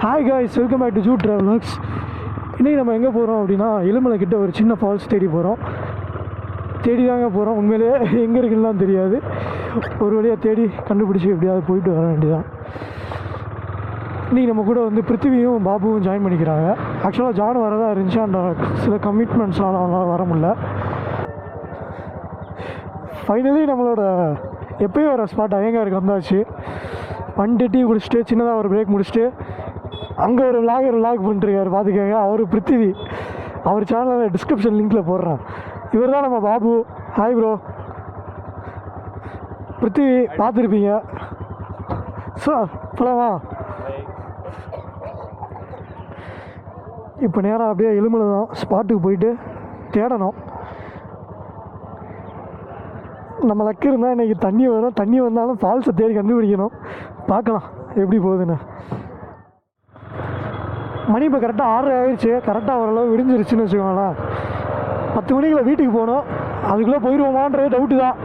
Hi guys, welcome back to Jude Travelers. இன்றைக்கி நம்ம எங்கே போகிறோம் அப்படின்னா எலுமலை கிட்ட ஒரு சின்ன ஃபால்ஸ் தேடி தாங்க போகிறோம். உண்மையிலேயே எங்கே இருக்குன்னு தெரியாது. ஒரு வழியாக தேடி கண்டுபிடிச்சி எப்படியாவது போயிட்டு வர வேண்டியதான். இன்றைக்கி நம்ம கூட வந்து பிருத்திவியும் பாபுவும் ஜாயின் பண்ணிக்கிறாங்க. ஆக்சுவலாக ஜான் வரதான் இருந்துச்சு, அந்த சில கமிட்மெண்ட்ஸ்லாம் அவங்களால வர முடியல. ஃபைனலி நம்மளோட எப்போயும் வர ஸ்பாட் ஐயங்காருக்கு வந்தாச்சு. வந்துட்டு டீ குடிச்சிட்டு சின்னதாக ஒரு பிரேக் முடிச்சுட்டு அங்கே ஒரு விளாக் பண்ணிட்டுருக்காரு, பார்த்துக்கோங்க. அவர் பிருத்திவி, அவர் சேனலில் டிஸ்கிரிப்ஷன் லிங்கில் போடுறேன். இவர் தான் நம்ம பாபு. Hi bro. பிருத்திவி பார்த்துருப்பீங்க. சார் போலாமா? இப்போ நேராக அப்படியே எலுமலை தான் ஸ்பாட்டுக்கு போயிட்டு தேடணும். நம்ம லக்கு இருந்தால் இன்றைக்கி தண்ணி வரும். தண்ணி வந்தாலும் ஃபால்ஸை தேடி கண்டுபிடிக்கணும். பார்க்கலாம் எப்படி போகுதுன்னு. மணி இப்போ கரெக்டாக 6 ஆகிடுச்சு. கரெக்டாக ஓரளவு விடிஞ்சிருச்சுன்னு வச்சுக்கோங்களேன். 10 மணிக்குள்ள வீட்டுக்கு போகணும். அதுக்குள்ளே போயிடுவோமான்றது டவுட்டு தான்.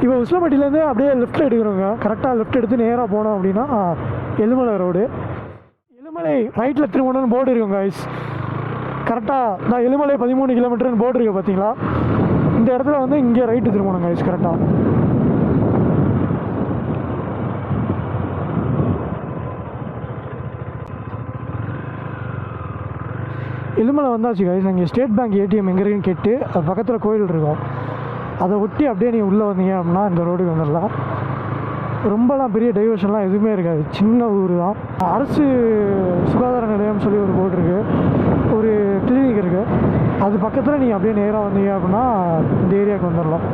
இப்போ உசிலம்பட்டியிலேருந்து அப்படியே லெஃப்ட்டில் எடுக்கிறோங்க. கரெக்டாக லெஃப்ட் எடுத்து நேராக போனோம் அப்படின்னா எலுமலை ரோடு. எலுமலை ரைட்டில் திரும்பணும்னு போர்டு இருக்குங்க கைஸ். கரெக்டாக நான் எலுமலை 13 கிலோமீட்டர்னு போர்டு இருக்குது பார்த்தீங்களா? இந்த இடத்துல வந்து இங்கே ரைட்டு திரும்பணும் கைஸ். கரெக்டாக எலுமலை வந்தாச்சு கைஸ். அங்கே ஸ்டேட் பேங்க் ஏடிஎம் எங்கே இருக்குன்னு கேட்டு அது பக்கத்தில் கோயில் இருக்கும். அதை ஒட்டி அப்படியே நீங்கள் உள்ளே வந்தீங்க அப்படின்னா இந்த ரோடுக்கு வந்துடலாம். ரொம்பலாம் பெரிய டைவர்ஷன்லாம் எதுவுமே இருக்காது. சின்ன ஊர் தான். அரசு சுகாதார நிலையம் சொல்லி ஒரு போர்டு இருக்குது, ஒரு கிளினிக் இருக்குது. அது பக்கத்தில் நீங்கள் அப்படியே நேராக வந்தீங்க அப்படின்னா இந்த ஏரியாவுக்கு வந்துடலாம்.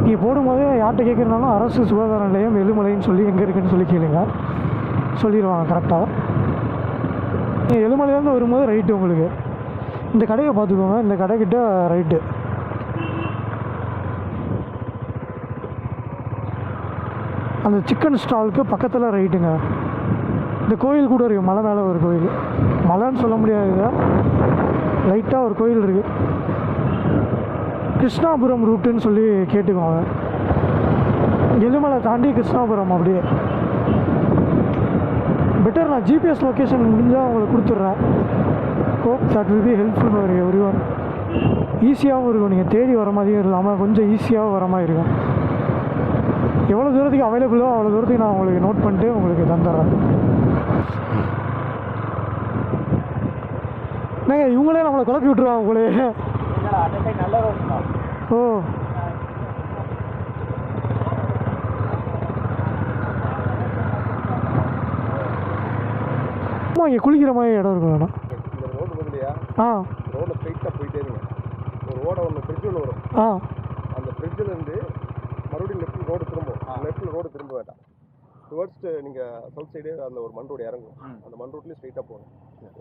நீங்கள் போடும்போதே யார்கிட்ட கேட்குறனாலும் அரசு சுகாதார நிலையம் எலுமலைன்னு சொல்லி எங்கே இருக்குதுன்னு சொல்லி கேளுங்க, சொல்லிடுவாங்க கரெக்டாக. நீங்கள் எலுமலையிலேருந்து வரும்போது ரைட்டு உங்களுக்கு இந்த கடையை பார்த்துக்கோங்க. இந்த கடைக்கிட்ட ரைட்டு. அந்த சிக்கன் ஸ்டாலுக்கு பக்கத்தில் ரைட்டுங்க. இந்த கோயில் கூட இருக்குது, மலை மேலே ஒரு கோயில். மலைன்னு சொல்ல முடியாது, லைட்டாக ஒரு கோயில் இருக்குது. கிருஷ்ணாபுரம் ரூட்டுன்னு சொல்லி கேட்டுக்குவாங்க. எலுமலை தாண்டி கிருஷ்ணாபுரம். அப்படியே பெட்டர் நான் ஜிபிஎஸ் லொக்கேஷன் முடிஞ்சால் உங்களுக்கு கொடுத்துட்றேன். Hope that will be helpful for every one. ஈஸியாகவும் இருக்கும், நீங்கள் தேடி வர மாதிரியும் இல்லாமல் கொஞ்சம் ஈஸியாகவும் வர மாதிரி இருக்கும். எவ்வளோ தூரத்துக்கு அவைலபிளோ அவ்வளோ தூரத்துக்கு நான் உங்களுக்கு நோட் பண்ணிட்டு உங்களுக்கு தந்துடுறேன். என்னங்க இவங்களே நம்மளை குழப்பி விட்டுருவாங்க உங்களே. ஓ ஆமாம், இங்கே குளிக்கிற மாதிரி இடம் இருக்கும் வேணாம். இந்த ரோடு வந்துலையா? ரோடில் ஸ்ட்ரைட்டாக போயிட்டே இருங்க. ஒரு ரோடை ஒன்று ஃப்ரிட்ஜில் வரும். அந்த ஃப்ரிட்ஜிலேருந்து மறுபடியும் லெஃப்ட்டில் ரோடு திரும்பும். லெஃப்ட்டில் ரோடு திரும்ப வேண்டாம். டுவர்ட்ஸ் நீங்கள் சவுத் சைடே அந்த ஒரு மண் ரோடு இறங்கும். அந்த மண் ரோட்லேயும் ஸ்ட்ரைட்டாக போகணும்.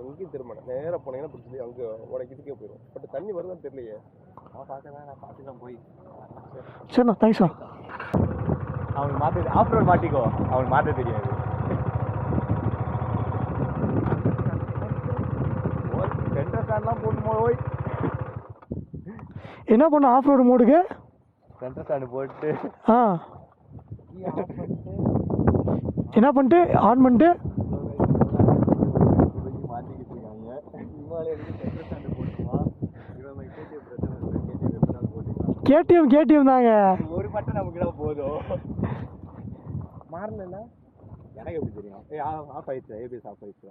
எங்கேயும் திரும்ப நேராக போனீங்கன்னா ஃப்ரிட்ஜ்லேயே அங்கே உடைக்கிறதுக்கே போயிடும். பட் தண்ணி வருதான்னு தெரியலையே. நான் பார்த்து தான் போய் சரிண்ணா, தேங்க்ஸ்ண்ணா. அவனுக்கு மாற்ற ஆஃப் ரோடு மாட்டிக்கோ, அவனுக்கு மாற்ற தெரியாது. என்ன பண்ண ஆஃப் ரோடு மோடுக்கு சென்டர் ஸ்டாண்டு போட்டு என்ன பண்ணிட்டு ஆன் பண்ணிட்டு மாட்டிக்கிட்டு இருக்காங்க. ஹிமாலயனுக்கு சென்டர் ஸ்டாண்டு போட்டுமா? கேடிஎம் தாங்க. ஒரு மட்டும் நமக்கு போதும். மாறல எனக்கு எப்படி தெரியும்? ஆஃப் ஆயிடுச்சு, ஏபிஎஸ் ஆஃப் ஆயிடுச்சு.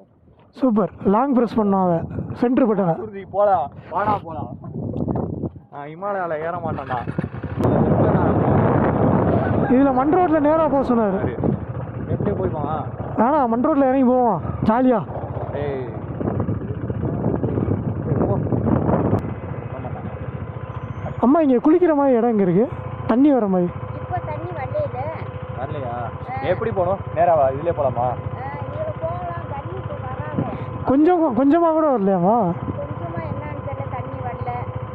சூப்பர். லாங் ப்ரெஸ் பண்ணாத சென்டர் பட்டனை. போலாம் வாடா போலாம். நான் ஹிமாலயாவில் ஏற மாட்டேன்டா. இதில் மண் ரோட்டில் நேராக போக சொன்னார். எப்படி போய்ப்பாங்க? ஆனால் மண் ரோட்டில் இறங்கி போவோம் ஜாலியா. அம்மா இங்கே குளிக்கிற மாதிரி இடம் இங்கே இருக்குது, தண்ணி வர மாதிரி. வரலையா? எப்படி போகணும்? நேராவா? இதுலேயே போகலாமா? கொஞ்சமாக கூட வரலையாம்மா?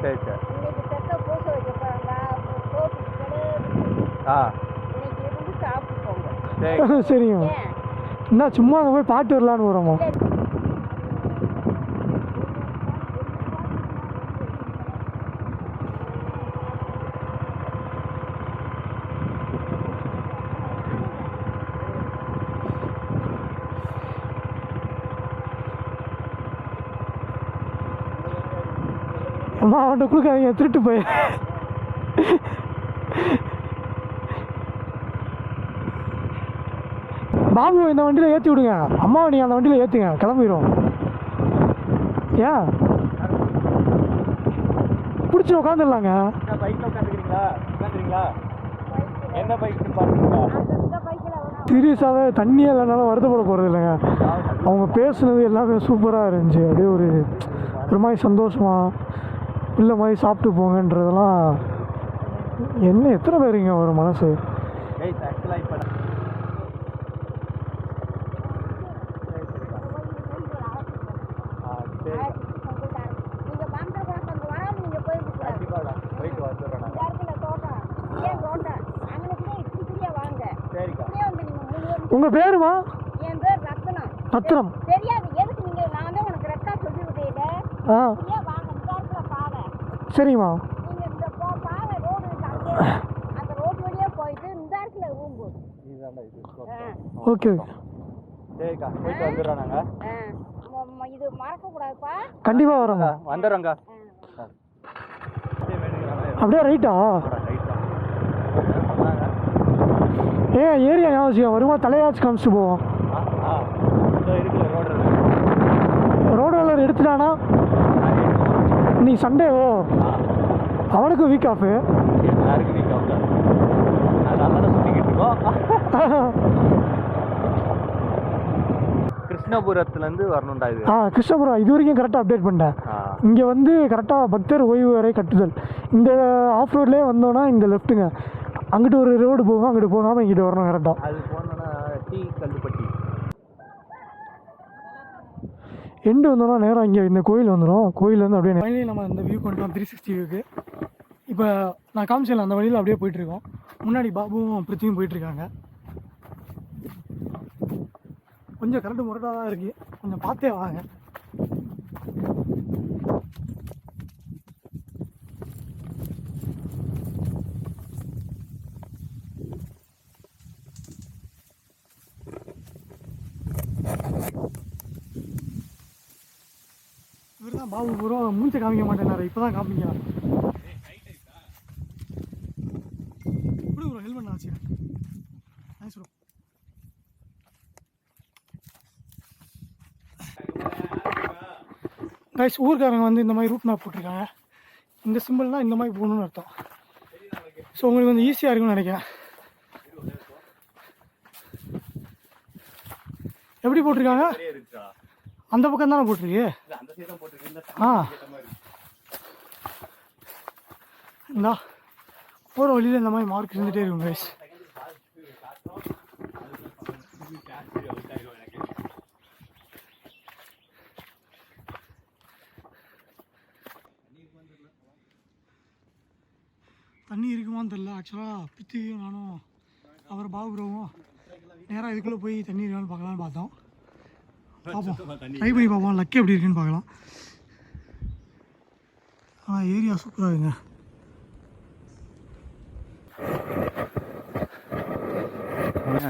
சரி சரி. சரிங்க. என்ன சும்மா அங்கே போய் பாட்டு வரலான்னு போகிறோமா? அம்மா அவன்கிட்ட கொடுக்காதீங்க, திருட்டு போய். பாபு இந்த வண்டியில் ஏற்றி விடுங்க, அம்மாவை நீங்கள் அந்த வண்டியில் ஏற்றுங்க, கிளம்பிடும். ஏன் பிடிச்சி உட்காந்துடலாங்க. பைக்கில் உட்காந்துக்கிறீங்களா? என்ன பைக்கு பாருங்களா? சீரியஸாகவே தண்ணியே இல்லைனாலும் வருத்தப்பட போகிறது இல்லைங்க. அவங்க பேசுனது எல்லாமே சூப்பராக இருந்துச்சு. அப்படியே ஒரு மாதிரி சந்தோஷமாக இல்லை மாதிரி சாப்பிட்டு போங்கன்றதெல்லாம் என்ன எத்தனை பேருங்க ஒரு மனசு. உங்கள் பேருமா? என் பேர் ரத்னம். ரத்னம் தெரியாது எதுக்கு நீங்க நான் தான் உனக்கு ரெட்டா சொல்லி விட்டேன். ஆ வாங்க இந்த பாதை. சரிம்மா. நீங்க இந்த பாதை ரோடு இருக்கு, அந்த ரோடு வழியா போயிட்டு இந்த இடத்துல ரூம் போடு. ஓகே சரிக்கா, போயிட்டு வந்துடுறோம் நாங்க. இது மறக்க கூடாதுப்பா. கண்டிப்பாக வரோங்க, வந்துடுறோங்க. அப்படியே ரைட்டா? ஏரியா ஞாபகம் வருமா? தலையாச்சு காமிச்சு போவோம். ரோடு ரோலர் எடுத்துட்டானா? இன்னைக்கு சண்டேவோ, அவனுக்கு வீக் ஆஃபு. கிருஷ்ணபுரத்துலேருந்து வரணும்டா இது. கிருஷ்ணபுரம் இது வரைக்கும் கரெக்டாக அப்டேட் பண்ணிட்டேன். இங்கே வந்து கரெக்டாக பக்தர் ஓய்வு வரை கட்டுதல். இந்த ஆஃப் ரோட்லேயே வந்தோன்னா இங்கே லெஃப்ட்டுங்க, அங்கிட்டு ஒரு ரோடு போகும், அங்கிட்டு போகாமல் இங்கிட்டு வரணும் கரெக்டாக. அது போனோன்னா டீ கல்லுப்பட்டி எண்டு வந்தோன்னா நேராக இங்கே இந்த கோயில் வந்துடும். கோயிலேருந்து அப்படியே ஃபைனலி நம்ம இந்த வியூ கொண்டு 360 வியூக்கு. இப்போ நான் காமிச்சல அந்த வழியில் அப்படியே போயிட்டுருக்கோம். முன்னாடி பாபுவும் பிரித்தியும் போயிட்டுருக்காங்க. கொஞ்சம் கரண்ட் முரட்டாக தான் இருக்குது, கொஞ்சம் பார்த்தே வாங்க. இவர் தான் பாபு பூரா மூஞ்சை காமிக்க மாட்டேன்னாரு, இப்போ தான் காமிக்கிறார். இப்படி ஒரு ஹெல்மெட் நான் வச்சுக்கிறேன். Nice bro. கைஸ், ஊருக்காரங்க வந்து இந்த மாதிரி ரூட் மேப் போட்டிருக்காங்க. இந்த சிம்பிள்னால் இந்த மாதிரி போகணுன்னு அர்த்தம். ஸோ உங்களுக்கு வந்து ஈஸியாக இருக்கும்னு நினைக்கிறேன். எப்படி போட்டிருக்காங்க? அந்த பக்கம் தானே போட்டிருக்கு. இந்தா போகிற வழியில் இந்த மாதிரி மார்க் இருந்துகிட்டே இருக்கும் கைஸ். தண்ணி இருக்குமான்னு தெரில. ஆக்சுவலாக பித்தியும் நானும் அவர் பாபுராவும் நேராக இதுக்குள்ளே போய் தண்ணி இருக்கான்னு பார்க்கலான்னு பார்த்தோம். பார்ப்போம், ட்ரை பண்ணி பார்ப்போம், லக்கி எப்படி இருக்குன்னு பார்க்கலாம். ஆனால் ஏரியா சூப்பராக இருக்குங்க.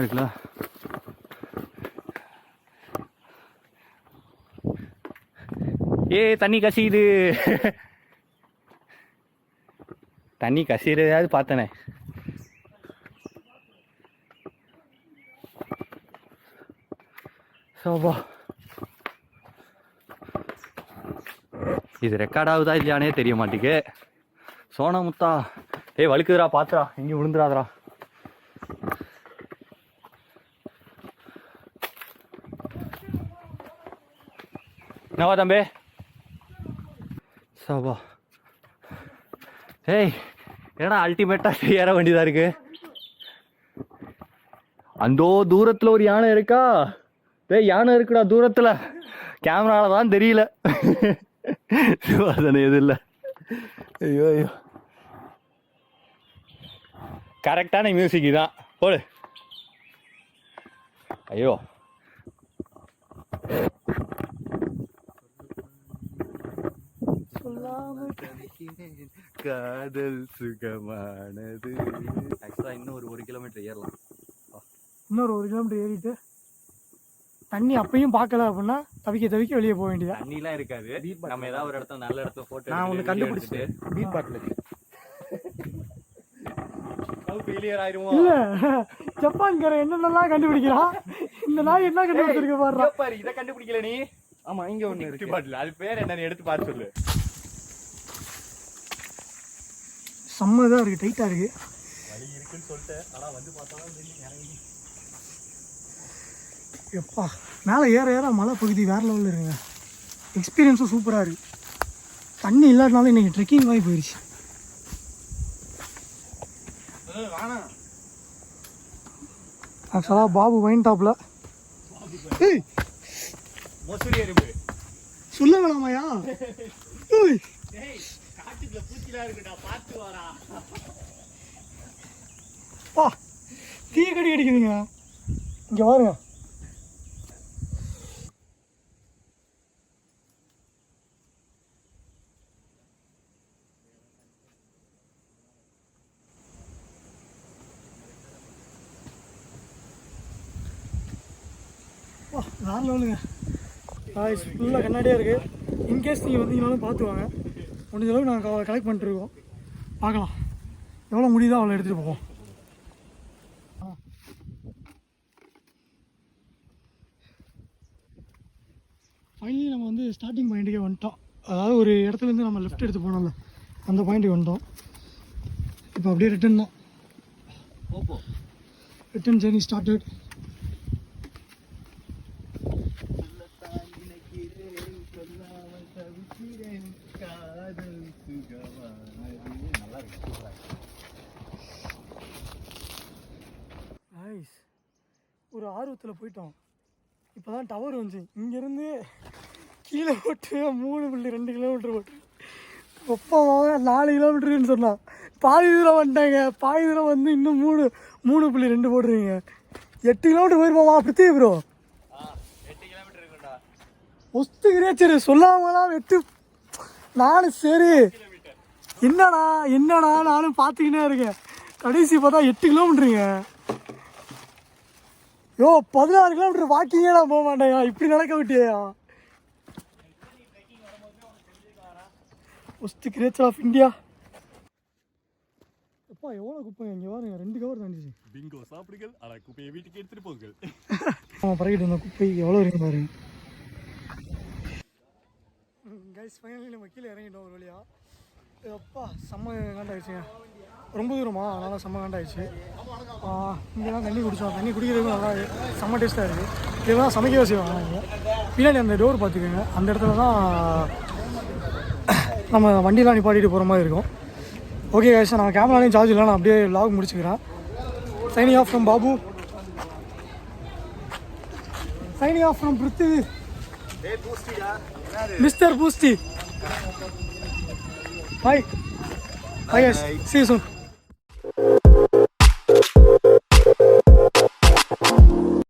இருக்குல்ல, தண்ணி கசியுது. தண்ணி கசிறதாவது பார்த்தனே. சோபா, இது ரெக்கார்ட் ஆகுதா இல்லையானே தெரிய மாட்டேங்கு. சோனமுத்தா, வழுக்குதுரா, பாத்துரா, எங்கேயும் விழுந்துடாதரா. என்னவா தம்பி? சோபா, ஏன்னா அல்டிமேட்டாக ஏற வேண்டியதாக இருக்கு. அந்தோ தூரத்தில் ஒரு யானை இருக்கா? யானை இருக்குடா தூரத்தில், கேமரால தான் தெரியல. அதனை எது இல்லை. ஐயோ ஐயோ, கரெக்டான மியூசிக் தான் போடு. ஐயோ, காதல் சுகமானது. ஆக்சுவலாக இன்னும் ஒரு 1 கிலோமீட்டர் ஏறலாம். இன்னொரு 1 கிலோமீட்டர் ஏறிட்டு தண்ணி அப்பயும் பார்க்கல அப்படின்னா தவிக்க வெளியே போக வேண்டியதா. தண்ணிலாம் இருக்காது. நம்ம ஏதாவது ஒரு இடத்துல நல்ல இடத்துல போட்டு நான் ஒன்று கண்டுபிடிச்சிட்டு பீட் பாட்டில் ஃபெயிலியர் ஆயிருவோம். இல்ல ஜப்பான்கார என்னென்னலாம் கண்டுபிடிக்கிறான், இந்த நாய் என்ன கண்டுபிடிச்சிருக்க பாரு. இதை கண்டுபிடிக்கல நீ. ஆமா இங்க ஒன்று இருக்கு பாட்டில். அது பேர் என்னன்னு எடுத்து பார்த்து சொல்லு. செம்மதா இருக்கு, டைட்டா இருக்கு. வலி இருக்குன்னு சொல்லிட்டு ஆனா வந்து பார்த்தாலும் இறங்கி எப்பா மேலே ஏற மலை பகுதி வேற லெவலில் இருக்குங்க. எக்ஸ்பீரியன்ஸும் சூப்பராக இருக்குது. தண்ணி இல்லாதனால இன்றைக்கி ட்ரெக்கிங் மாதிரி போயிடுச்சு. ஆக்சுவலாக பாபு வைன் டாப்பில் சொல்ல வேணாமாயா? பா தீ கடி அடிக்குதுங்க. இங்கே பாருங்க. வேறு லெவலுங்க. ஃபுல்லாக கண்ணாடியாக இருக்குது. இன்கேஸ் நீங்கள் வந்தீங்கனாலும் பார்த்து வாங்க. முடிஞ்ச அளவுக்கு நாங்கள் கலெக்ட் பண்ணிட்டுருக்கோம். பார்க்கலாம் எவ்வளோ முடியுதோ அவ்வளோ எடுத்துகிட்டு போவோம். ஃபைனலி நம்ம வந்து ஸ்டார்டிங் பாயிண்ட்டுக்கே வந்துட்டோம். அதாவது ஒரு இடத்துலேருந்து நம்ம லெஃப்ட் எடுத்து போனோம்ல, அந்த பாயிண்ட்டுக்கு வந்துட்டோம். இப்போ அப்படியே ரிட்டன் தான். Return journey started. ஒரு ஆர்வத்தில் போயிட்டோம். இப்போ தான் டவர் வந்துச்சு. இங்கேருந்து கீழே போட்டு 3.2 கிலோமீட்டர் போட்டு ஒப்பமாக 4 கிலோமீட்டருன்னு சொன்னான். பாதி தூரம் வந்துட்டாங்க. பாதி தூரம் வந்து இன்னும் 3.2 போட்டுருவீங்க. 8 கிலோமீட்டர் போயிருப்போமா பிருத்திவி ப்ரோ? 8 கிலோமீட்டர் இருக்குடா. ஒத்துக்கிறே சரி சொல்லாமலாம் 8. நானும் சரி என்னடா நானும் பார்த்துக்கினே இருக்கேன். கடைசி பார்த்தா 8 கிலோமீட்டருங்க. யோ 16 கிலோமீட்டர் வாக்கிங்கே நான் போக மாட்டேயா, இப்படி நடக்க விட்டியா? First creature of India. எப்பா எவ்வளோ குப்பைங்க இங்கே பாருங்க. 2 கவர் தாண்டிச்சு. பிங்கோ சாப்பிடுங்கள், ஆனால் குப்பையை வீட்டுக்கு எடுத்துகிட்டு போகுங்கள். அவன் பறக்கிட்டு இருந்த குப்பை எவ்வளோ இருக்கு பாருங்க. கைஸ் ஃபைனலி நம்ம கீழே இறங்கிட்டோம் ஒரு வழியாக. அப்பா செம்ம காண்டாயிடுச்சுங்க. ரொம்ப தூரமா, அதனால் செம்ம காண்டாயிடுச்சு. இங்கே தான் தண்ணி குடித்தோம். தண்ணி குடிக்கிறதுக்கும் நல்லா செம்ம டேஸ்ட்டாக இருக்குது. இதெல்லாம் சமைக்கவே செய்வாங்க இங்கே. பின்னாடி அந்த டோர் பார்த்துக்கோங்க. அந்த இடத்துல தான் நம்ம வண்டியெலாம் நிப்பாட்டிட்டு போகிற மாதிரி இருக்கும். ஓகே கைஸ், நான் கேமராலையும் சார்ஜ் இல்லை, நான் அப்படியே வ்ளாக் முடிச்சுக்கிறேன். Signing off from Babu. Signing off from Prithvi. Mister பூஸ்டி. Bye. Bye guys. See you soon.